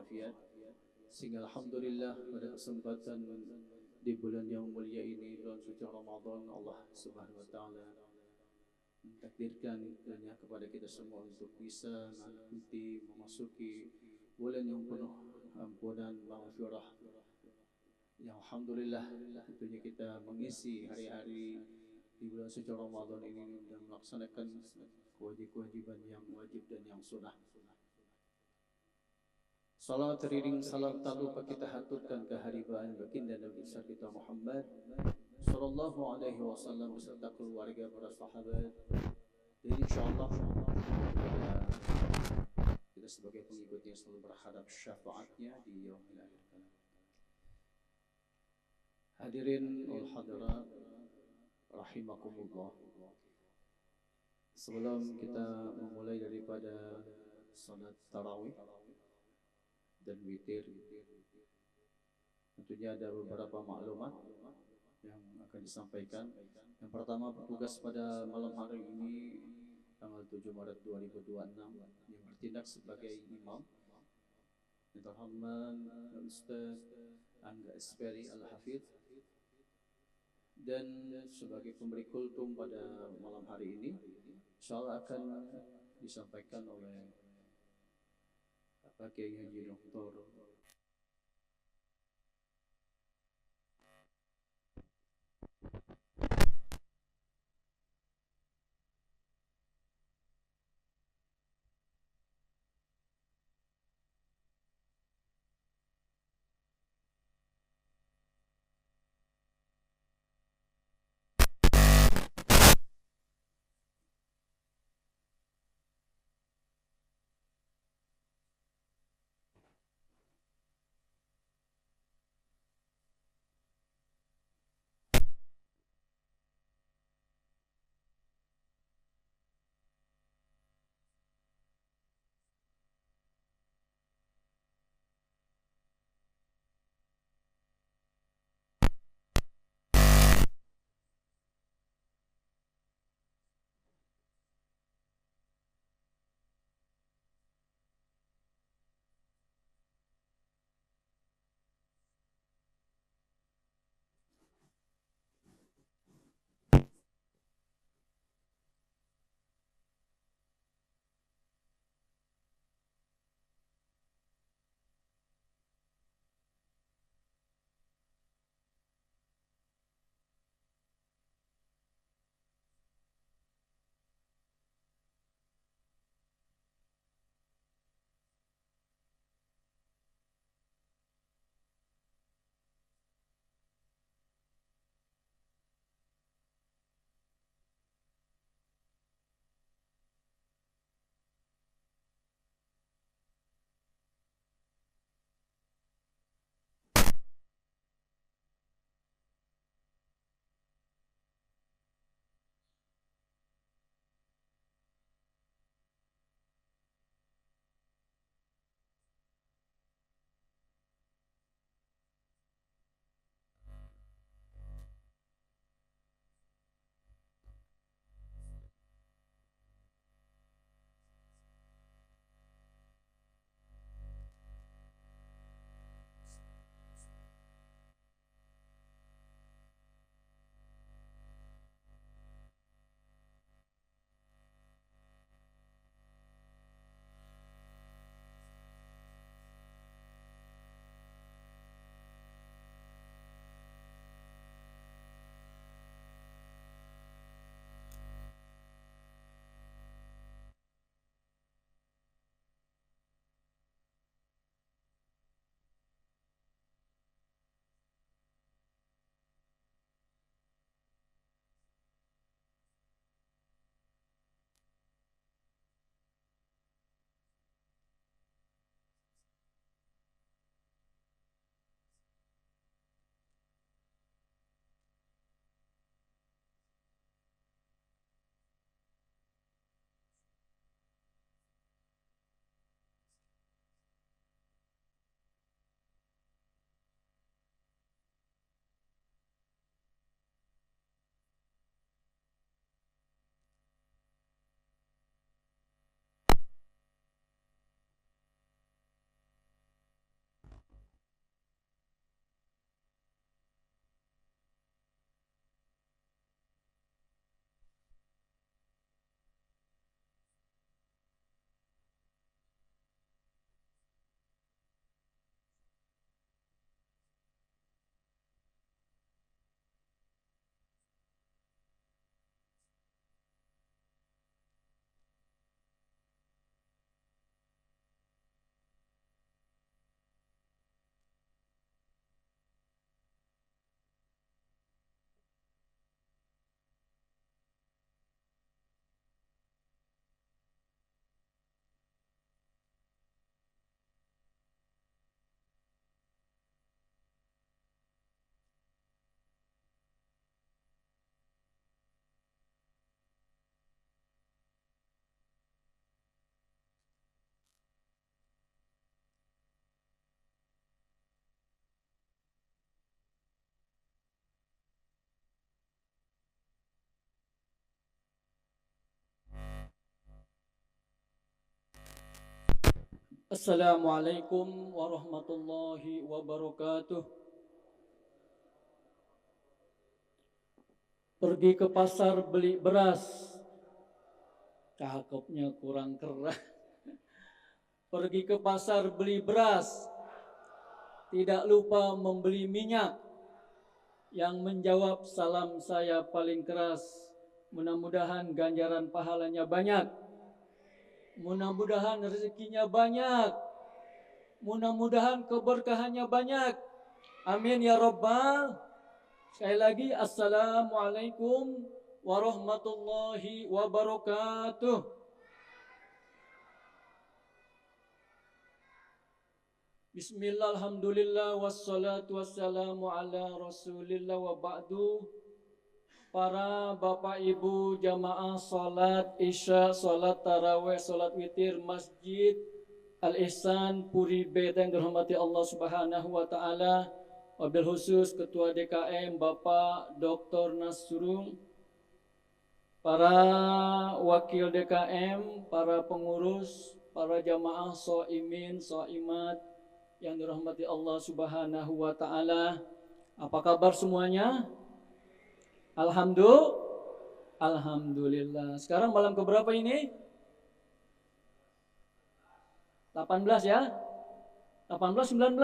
walafiat. Sehingga alhamdulillah pada kesempatan di bulan yang mulia ini, bulan suci Ramadan, Allah Subhanahu wa taala mentakdirkan kepada kita semua untuk bisa mengikuti memasuki bulan yang penuh ampunan maghfirah. Yang alhamdulillah tentunya kita mengisi hari-hari di bulan suci Ramadan ini dan melaksanakan kewajiban yang wajib dan yang sunnah. Salat teriring salam tak lupa kita haturkan keharibaan baginda Nabi besar kita Muhammad sallallahu alaihi wasallam beserta keluarga, para sahabat, dan insyaallah kita sebagai pengikutnya selalu berharap syafaatnya di yaumil akhir. Hadirin wal hadirat rahimakumullah. Sebelum kita memulai daripada salat tarawih dan witir, tentunya ada beberapa maklumat yang akan disampaikan. Yang pertama, petugas pada malam hari ini tanggal 7 Maret 2026 yang bertindak sebagai imam yang terhormat Ustaz Angga Esperi Al-Hafidh, dan sebagai pemberi kultum pada malam hari ini insyaallah akan disampaikan oleh Pak Kiai Haji Dr. Assalamualaikum warahmatullahi wabarakatuh. Pergi ke pasar beli beras. Cakepnya kurang keras. Pergi ke pasar beli beras. Tidak lupa membeli minyak. Yang menjawab salam saya paling keras. Mudah-mudahan ganjaran pahalanya banyak. Mudah-mudahan rezekinya banyak. Mudah-mudahan keberkahannya banyak. Amin ya Rabbal. Sekali lagi, Assalamualaikum warahmatullahi wabarakatuh. Bismillah, alhamdulillah, wassalatu wassalamu ala rasulillah wa ba'du. Para bapak ibu jamaah salat isya, salat tarawih, salat witir masjid Al-Ihsan Puri Beta yang dirahmati Allah Subhanahu wa taala. Wabil khusus Ketua DKM Bapak Dr. Nasrul, para wakil DKM, para pengurus, para jamaah soimin, soimat yang dirahmati Allah Subhanahu wa taala. Apa kabar semuanya? Alhamdulillah. Sekarang malam keberapa ini? 18 ya? 18, 19?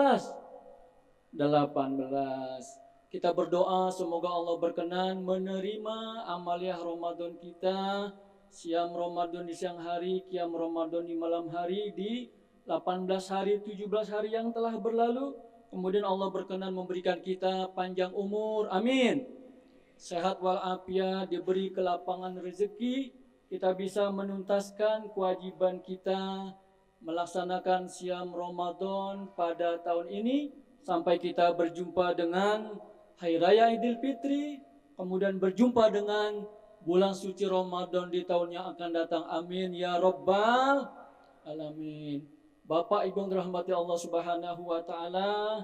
18. Kita berdoa semoga Allah berkenan menerima amaliah Ramadan kita, siam Ramadan di siang hari, qiyam Ramadan di malam hari, di 18 hari, 17 hari yang telah berlalu. Kemudian Allah berkenan memberikan kita panjang umur, amin. Sehat walafiat, diberi kelapangan rezeki, kita bisa menuntaskan kewajiban kita melaksanakan siam Ramadan pada tahun ini sampai kita berjumpa dengan Hari Raya Idul Fitri, kemudian berjumpa dengan bulan suci Ramadan di tahun yang akan datang. Amin ya Rabbal Alamin. Bapak Ibu yang dirahmati Allah Subhanahu wa taala,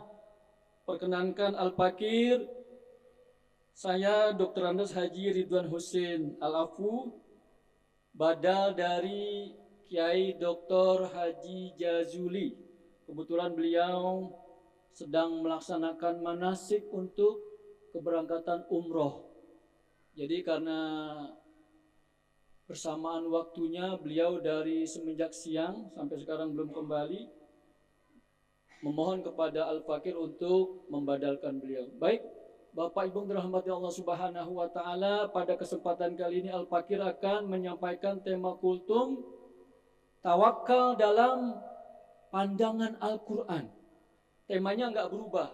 perkenankan Al-Fakir, saya Dr. Andes Haji Ridwan Husin Al-Afu, badal dari Kiai Dr. Haji Jazuli. Kebetulan beliau sedang melaksanakan manasik untuk keberangkatan umroh. Jadi karena bersamaan waktunya beliau dari semenjak siang sampai sekarang belum kembali, memohon kepada Al-Fakir untuk membadalkan beliau. Baik, Bapak Ibu dirahmati Allah Subhanahu wa taala, pada kesempatan kali ini Al-Fakir akan menyampaikan tema kultum tawakal dalam pandangan Al-Qur'an. Temanya enggak berubah.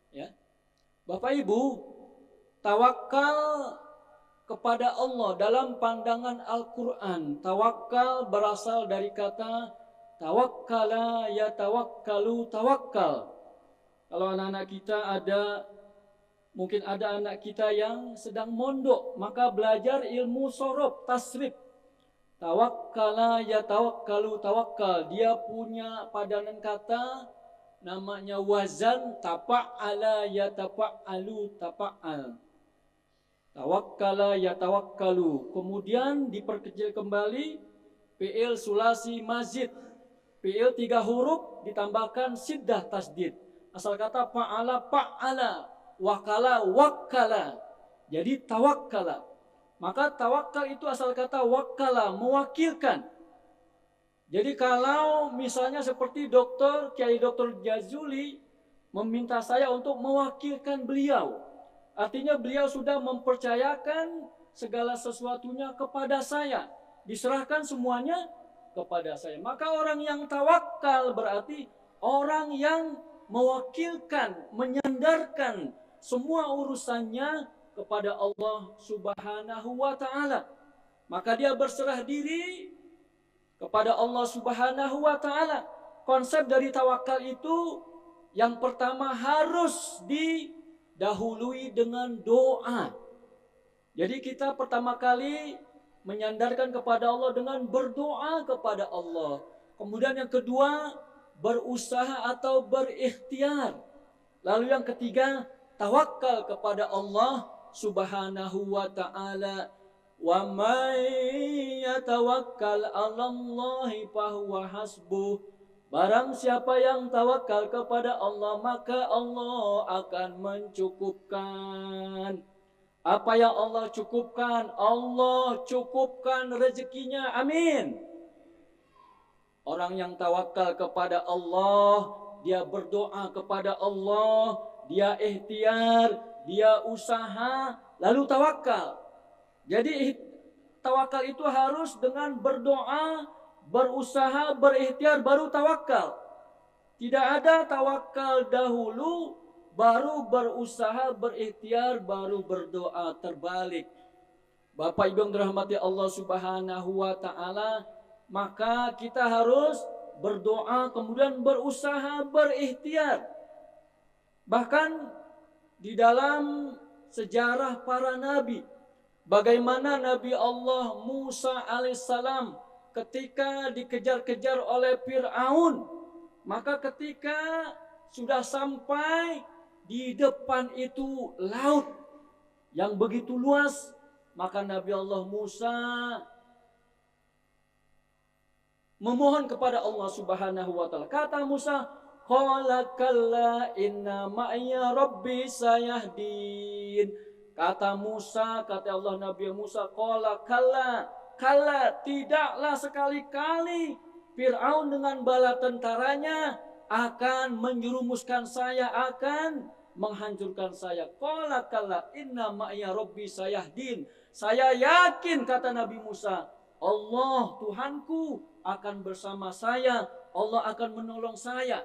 Ya. Bapak Ibu, tawakal kepada Allah dalam pandangan Al-Qur'an. Tawakal berasal dari kata tawakkala yatawakkalu tawakkal. Kalau anak-anak kita mungkin ada anak kita yang sedang mondok, maka belajar ilmu sorof, tasrif. Tawakkala yatawakkalu tawakkal. Dia punya padanan kata namanya wazan tapa'ala yatafa'alu tafa'al. Tawakkala yatawakkalu. Kemudian diperkecil kembali fi'il sulasi mazid. Fi'il 3 huruf ditambahkan siddah tasdid. Asal kata fa'ala, wakala, wakkala. Jadi tawakkala. Maka tawakal itu asal kata wakkala, mewakilkan. Jadi kalau misalnya seperti Kiai Dr. Jazuli meminta saya untuk mewakilkan beliau, artinya beliau sudah mempercayakan segala sesuatunya kepada saya, diserahkan semuanya kepada saya. Maka orang yang tawakal berarti orang yang mewakilkan, menyandarkan semua urusannya kepada Allah Subhanahu wa taala. Maka dia berserah diri kepada Allah Subhanahu wa taala. Konsep dari tawakal itu yang pertama harus didahului dengan doa. Jadi kita pertama kali menyandarkan kepada Allah dengan berdoa kepada Allah. Kemudian yang kedua, berusaha atau berikhtiar. Lalu yang ketiga, tawakal kepada Allah Subhanahu wa taala. Wa may yatawakkal 'alallahi fahuwa hasbuh. Barang siapa yang tawakal kepada Allah, maka Allah akan mencukupkan. Apa yang Allah cukupkan? Allah cukupkan rezekinya. Amin. Orang yang tawakal kepada Allah, dia berdoa kepada Allah, dia ikhtiar, dia usaha, lalu tawakal. Jadi tawakal itu harus dengan berdoa, berusaha, berikhtiar, baru tawakal. Tidak ada tawakal dahulu, baru berusaha, berikhtiar, baru berdoa, terbalik. Bapak Ibu yang dirahmati Allah Subhanahu wa Ta'ala, maka kita harus berdoa, kemudian berusaha, berikhtiar. Bahkan di dalam sejarah para nabi, bagaimana Nabi Allah Musa alaihissalam ketika dikejar-kejar oleh Fir'aun, maka ketika sudah sampai di depan itu laut yang begitu luas, maka Nabi Allah Musa memohon kepada Allah Subhanahu wa Ta'ala. Kata Musa, qala kalla inna ma'ya rabbi sayahdin. Kata Musa, kata Allah Nabi Musa, qala kalla, tidaklah sekali-kali Fir'aun dengan bala tentaranya akan menjerumuskan saya, akan menghancurkan saya. Qala kalla inna ma'ya rabbi sayahdin. Saya yakin, kata Nabi Musa, Allah Tuhanku akan bersama saya, Allah akan menolong saya.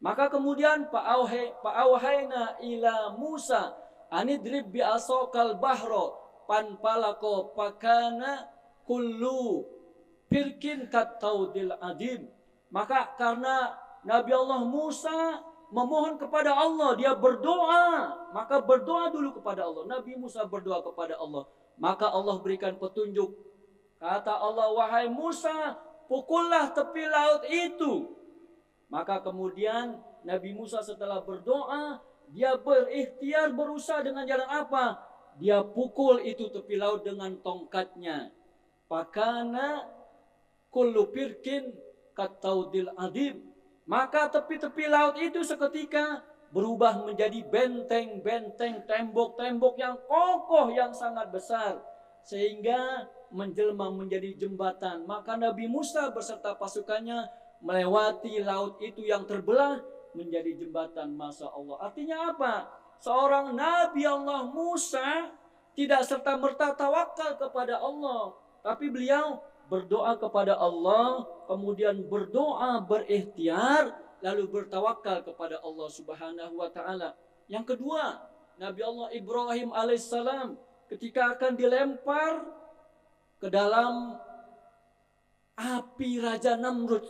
Maka kemudian fa'auhayna ila Musa anidrib bi'asokal bahro panpalako pakana kullu firkin kataudil adim. Maka karena Nabi Allah Musa memohon kepada Allah, dia berdoa, maka berdoa dulu kepada Allah. Nabi Musa berdoa kepada Allah, maka Allah berikan petunjuk. Kata Allah, wahai Musa, pukullah tepi laut itu. Maka kemudian Nabi Musa setelah berdoa, dia berikhtiar, berusaha dengan jalan apa? Dia pukul itu tepi laut dengan tongkatnya. Pakana kullu firkin kataudil adim. Maka tepi-tepi laut itu seketika berubah menjadi benteng-benteng, tembok-tembok yang kokoh, yang sangat besar, sehingga menjelma menjadi jembatan. Maka Nabi Musa beserta pasukannya melewati laut itu yang terbelah menjadi jembatan. Masya Allah. Artinya apa? Seorang Nabi Allah Musa tidak serta-merta tawakal kepada Allah, tapi beliau berdoa kepada Allah, kemudian berdoa, berikhtiar, lalu bertawakal kepada Allah Subhanahu wa Ta'ala. Yang kedua, Nabi Allah Ibrahim alaihissalam ketika akan dilempar ke dalam api Raja Namrud,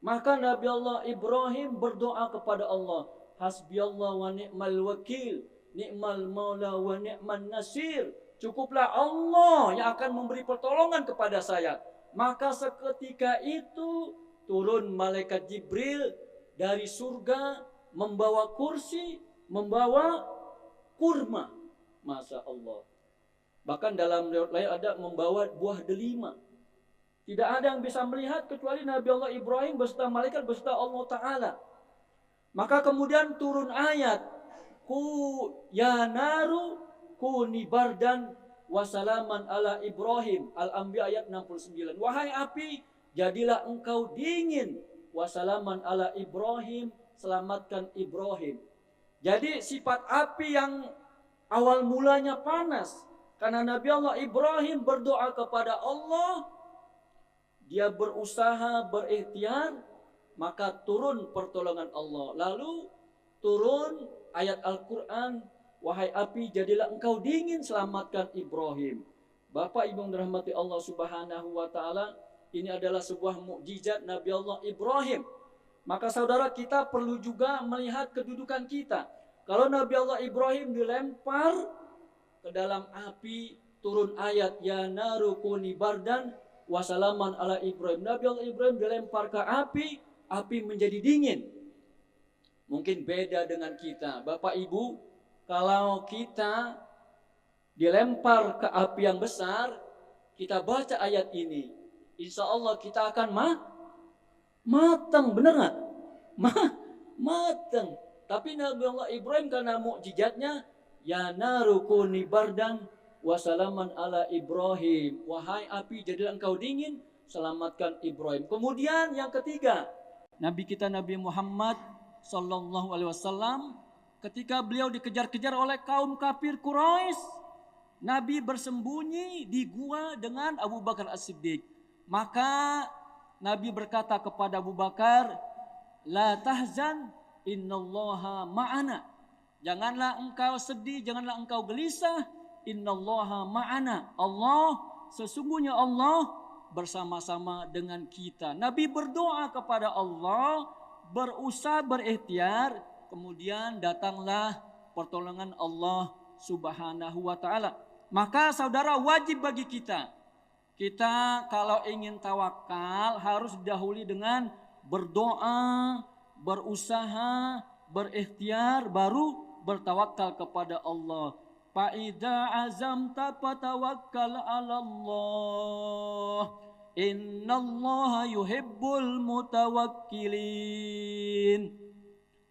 maka Nabi Allah Ibrahim berdoa kepada Allah, hasbiyallah wa ni'mal wakil, ni'mal maula wa ni'man nasir. Cukuplah Allah yang akan memberi pertolongan kepada saya. Maka seketika itu turun malaikat Jibril dari surga membawa kursi, membawa kurma. Masya Allah. Bahkan dalam riwayat lain ada membawa buah delima. Tidak ada yang bisa melihat kecuali Nabi Allah Ibrahim beserta malaikat beserta Allah Ta'ala. Maka kemudian turun ayat, ku ya naru kuni bardan wasalaman ala Ibrahim. Al-Anbiya ayat 69. Wahai api, jadilah engkau dingin, wasalaman ala Ibrahim, selamatkan Ibrahim. Jadi sifat api yang awal mulanya panas, karena Nabi Allah Ibrahim berdoa kepada Allah, dia berusaha, berikhtiar, maka turun pertolongan Allah. Lalu turun ayat Al-Quran, wahai api jadilah engkau dingin, selamatkan Ibrahim. Bapak Ibu yang dirahmati Allah Subhanahu wa Ta'ala, ini adalah sebuah mukjizat Nabi Allah Ibrahim. Maka saudara, kita perlu juga melihat kedudukan kita. Kalau Nabi Allah Ibrahim dilempar ke dalam api, turun ayat ya naru kuni bardan wasalaman ala Ibrahim. Nabi Allah Ibrahim dilempar ke api menjadi dingin. Mungkin beda dengan kita. Bapak Ibu, kalau kita dilempar ke api yang besar, kita baca ayat ini, insya Allah kita akan Matang, bener nggak? Matang. Tapi Nabi Allah Ibrahim karena mukjizatnya, ya naru kuni bardan wasalaman ala Ibrahim. Wahai api, jadilah engkau dingin, selamatkan Ibrahim. Kemudian yang ketiga, Nabi kita Nabi Muhammad Sallallahu Alaihi Wasallam, ketika beliau dikejar-kejar oleh kaum kafir Quraisy, Nabi bersembunyi di gua dengan Abu Bakar As-Siddiq. Maka Nabi berkata kepada Abu Bakar, la tahzan, innallaha ma'ana. Janganlah engkau sedih, janganlah engkau gelisah. Innallaha ma'ana. Sesungguhnya Allah bersama-sama dengan kita. Nabi berdoa kepada Allah, berusaha berikhtiar, kemudian datanglah pertolongan Allah Subhanahu wa taala. Maka saudara, wajib bagi kita kalau ingin tawakal harus didahului dengan berdoa, berusaha, berikhtiar, baru bertawakal kepada Allah. Fa'idza azamta fatawakkal 'alallah. Innallaha yuhibbul mutawakkilin.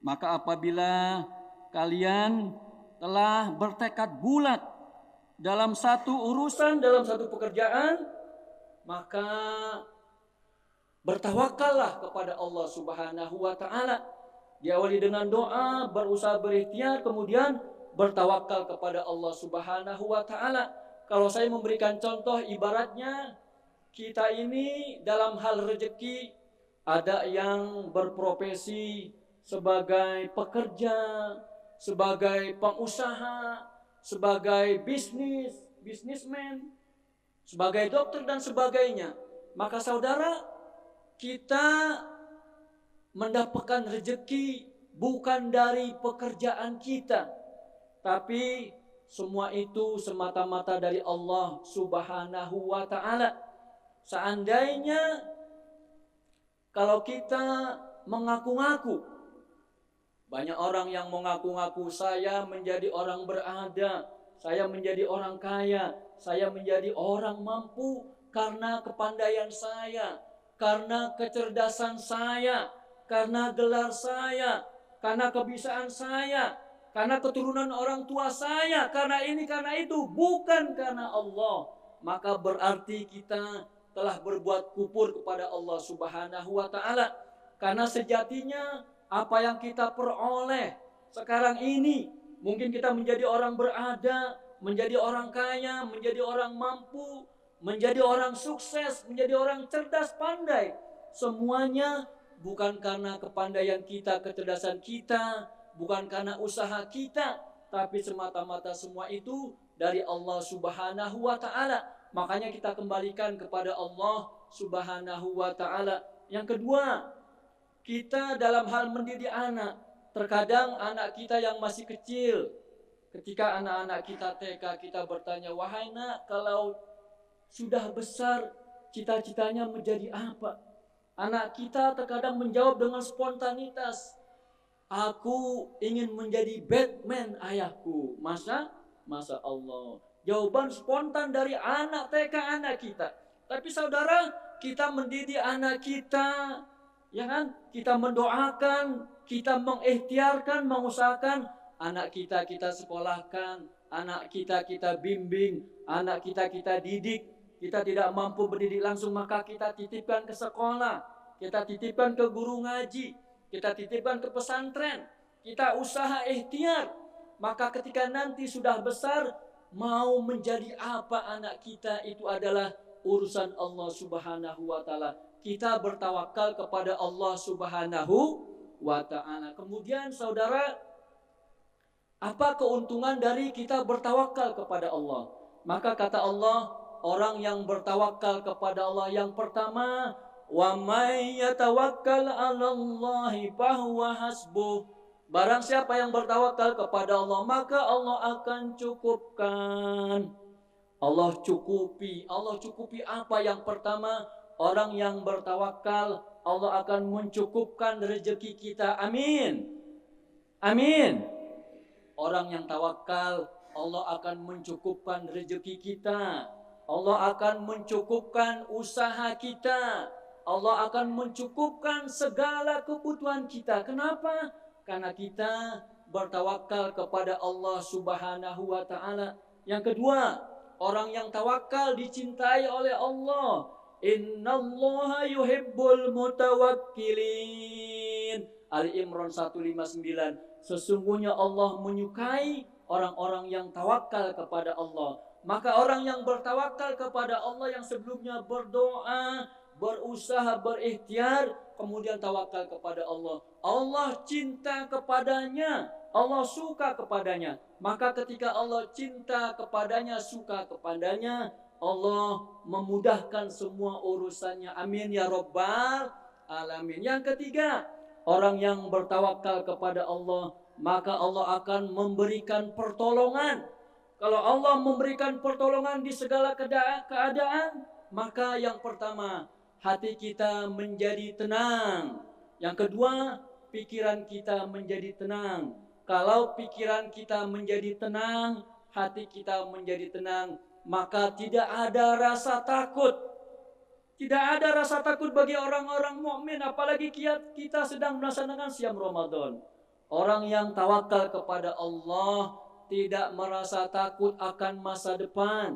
Maka apabila kalian telah bertekad bulat dalam satu urusan, dalam satu pekerjaan, maka bertawakallah kepada Allah Subhanahu wa taala. Diawali dengan doa, berusaha berikhtiar, kemudian bertawakal kepada Allah Subhanahu wa taala. Kalau saya memberikan contoh, ibaratnya kita ini dalam hal rezeki, ada yang berprofesi sebagai pekerja, sebagai pengusaha, sebagai bisnismen, sebagai dokter dan sebagainya. Maka saudara, kita mendapatkan rezeki bukan dari pekerjaan kita, tapi semua itu semata-mata dari Allah Subhanahu wa taala. Seandainya kalau kita mengaku-ngaku, banyak orang yang mengaku-ngaku saya menjadi orang berada, saya menjadi orang kaya, saya menjadi orang mampu karena kepandaian saya, karena kecerdasan saya, karena gelar saya, karena kebiasaan saya, karena keturunan orang tua saya, karena ini, karena itu, bukan karena Allah. Maka berarti kita telah berbuat kufur kepada Allah Subhanahu wa taala. Karena sejatinya apa yang kita peroleh sekarang ini, mungkin kita menjadi orang berada, menjadi orang kaya, menjadi orang mampu, menjadi orang sukses, menjadi orang cerdas, pandai, semuanya bukan karena kepandaian kita, kecerdasan kita, bukan karena usaha kita, tapi semata-mata semua itu dari Allah Subhanahu wa taala. Makanya kita kembalikan kepada Allah Subhanahu wa taala. Yang kedua, kita dalam hal mendidik anak, terkadang anak kita yang masih kecil, ketika anak-anak kita TK, kita bertanya, wahai nak, kalau sudah besar cita-citanya menjadi apa? Anak kita terkadang menjawab dengan spontanitas, aku ingin menjadi Batman ayahku. Masa Allah. Jawaban spontan dari anak TK anak kita. Tapi saudara, kita mendidik anak kita, ya kan? Kita mendoakan, kita mengikhtiarkan, mengusahakan anak kita sekolahkan, anak kita bimbing, anak kita didik. Kita tidak mampu mendidik langsung, maka kita titipkan ke sekolah, kita titipkan ke guru ngaji, kita titipkan ke pesantren, kita usaha ikhtiar. Maka ketika nanti sudah besar, mau menjadi apa anak kita, itu adalah urusan Allah Subhanahu wa taala. Kita bertawakal kepada Allah Subhanahu wa taala. Kemudian saudara, apa keuntungan dari kita bertawakal kepada Allah? Maka kata Allah, orang yang bertawakal kepada Allah yang pertama, wa may yatawakkal 'alallahi fahuwa hasbuh. Barang siapa yang bertawakal kepada Allah, maka Allah akan cukupkan. Allah cukupi. Allah cukupi apa? Yang pertama, orang yang bertawakal, Allah akan mencukupkan rezeki kita. Amin. Amin. Orang yang tawakal, Allah akan mencukupkan rezeki kita. Allah akan mencukupkan usaha kita. Allah akan mencukupkan segala kebutuhan kita. Kenapa? Karena kita bertawakal kepada Allah Subhanahu wa taala. Yang kedua, orang yang tawakal dicintai oleh Allah. Innallaha yuhibbul mutawakkilin. Ali Imran 159. Sesungguhnya Allah menyukai orang-orang yang tawakal kepada Allah. Maka orang yang bertawakal kepada Allah, yang sebelumnya berdoa, berusaha, berikhtiar, kemudian tawakal kepada Allah, Allah cinta kepadanya, Allah suka kepadanya. Maka ketika Allah cinta kepadanya, suka kepadanya, Allah memudahkan semua urusannya. Amin ya rabbal alamin. Yang ketiga, orang yang bertawakal kepada Allah, maka Allah akan memberikan pertolongan. Kalau Allah memberikan pertolongan di segala keadaan, maka yang pertama, hati kita menjadi tenang. Yang kedua, pikiran kita menjadi tenang. Kalau pikiran kita menjadi tenang, hati kita menjadi tenang, maka tidak ada rasa takut. Tidak ada rasa takut bagi orang-orang mukmin, apalagi kita sedang melaksanakan siam Ramadan. Orang yang tawakal kepada Allah tidak merasa takut akan masa depan.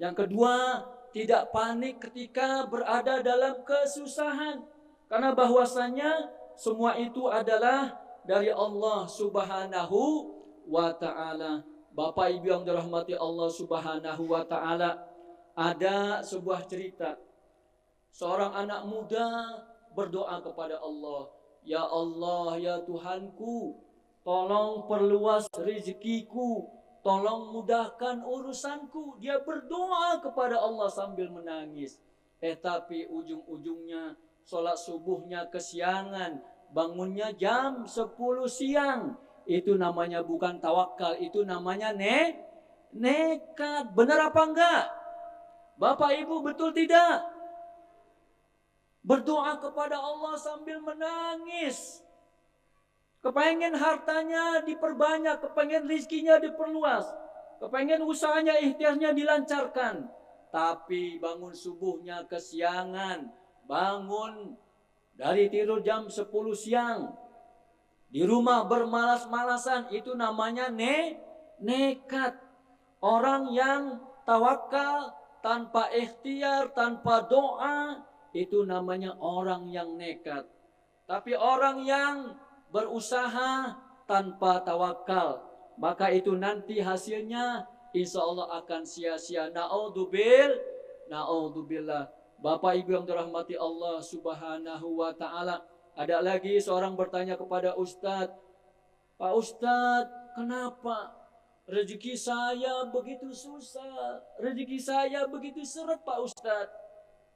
Yang kedua, tidak panik ketika berada dalam kesusahan. Karena bahwasanya semua itu adalah dari Allah Subhanahu wa ta'ala. Bapak Ibu yang dirahmati Allah Subhanahu wa ta'ala, ada sebuah cerita. Seorang anak muda berdoa kepada Allah. Ya Allah, ya Tuhanku, tolong perluas rezekiku, tolong mudahkan urusanku. Dia berdoa kepada Allah sambil menangis. Tapi ujung-ujungnya sholat subuhnya kesiangan, bangunnya jam 10 siang. Itu namanya bukan tawakal, itu namanya nekat. Benar apa enggak? Bapak Ibu, betul tidak? Berdoa kepada Allah sambil menangis. Kepengen hartanya diperbanyak, kepengen rizkinya diperluas, kepengen usahanya, ikhtiarnya dilancarkan. Tapi bangun subuhnya kesiangan, bangun dari tidur jam 10 siang. Di rumah bermalas-malasan, itu namanya nekat. Orang yang tawakal tanpa ikhtiar, tanpa doa, itu namanya orang yang nekat. Tapi orang yang berusaha tanpa tawakal, maka itu nanti hasilnya insya Allah akan sia-sia. Na'udzubillah. Bapak Ibu yang dirahmati Allah Subhanahu wa ta'ala, ada lagi seorang bertanya kepada Ustadz, Pak Ustadz, kenapa rezeki saya begitu susah, rezeki saya begitu seret Pak Ustadz?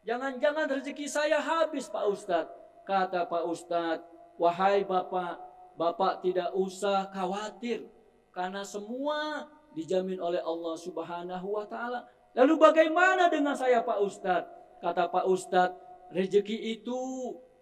Jangan-jangan rezeki saya habis Pak Ustadz. Kata Pak Ustadz, wahai Bapak tidak usah khawatir, karena semua dijamin oleh Allah Subhanahu wa ta'ala. Lalu bagaimana dengan saya Pak Ustadz? Kata Pak Ustadz, rezeki itu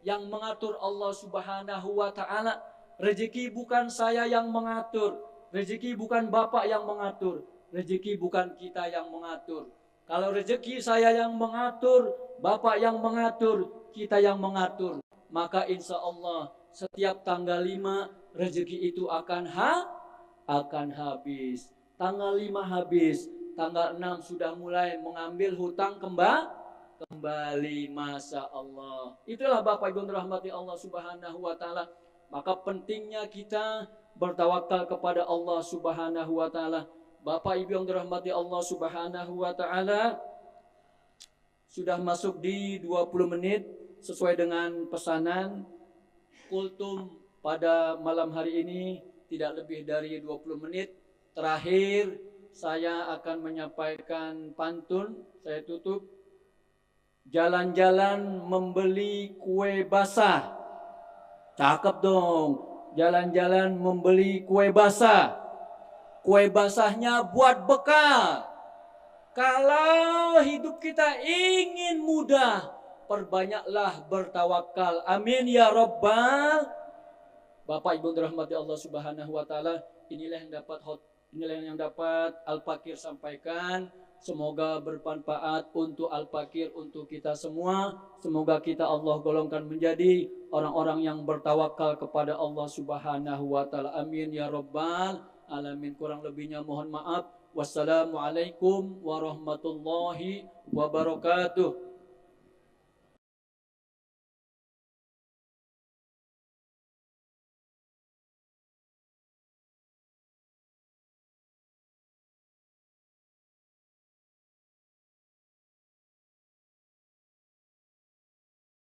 yang mengatur Allah Subhanahu wa ta'ala. Rezeki bukan saya yang mengatur, rezeki bukan Bapak yang mengatur, rezeki bukan kita yang mengatur. Kalau rezeki saya yang mengatur, Bapak yang mengatur, kita yang mengatur, maka insya Allah setiap tanggal 5 rezeki itu akan habis. Tanggal 5 habis, tanggal 6 sudah mulai mengambil hutang kembali, Masya Allah. Itulah Bapak Ibu rahmati Allah Subhanahu wa ta'ala. Maka pentingnya kita bertawakal kepada Allah Subhanahu wa ta'ala. Bapak Ibu yang dirahmati Allah Subhanahu wa ta'ala, sudah masuk di 20 menit sesuai dengan pesanan kultum pada malam hari ini, tidak lebih dari 20 menit. Terakhir saya akan menyampaikan pantun, saya tutup. Jalan-jalan membeli kue basah. Cakep dong. Jalan-jalan membeli kue basah. Kue basahnya buat bekal. Kalau hidup kita ingin mudah, perbanyaklah bertawakal. Amin ya rabbal. Bapak Ibu dirahmati Allah Subhanahu wa ta'ala, inilah yang dapat Al-Fakir sampaikan. Semoga bermanfaat untuk Al-Fakir, untuk kita semua. Semoga kita Allah golongkan menjadi orang-orang yang bertawakal kepada Allah Subhanahu wa taala. Amin ya rabbal alamin. Kurang lebihnya mohon maaf. Wassalamualaikum warahmatullahi wabarakatuh.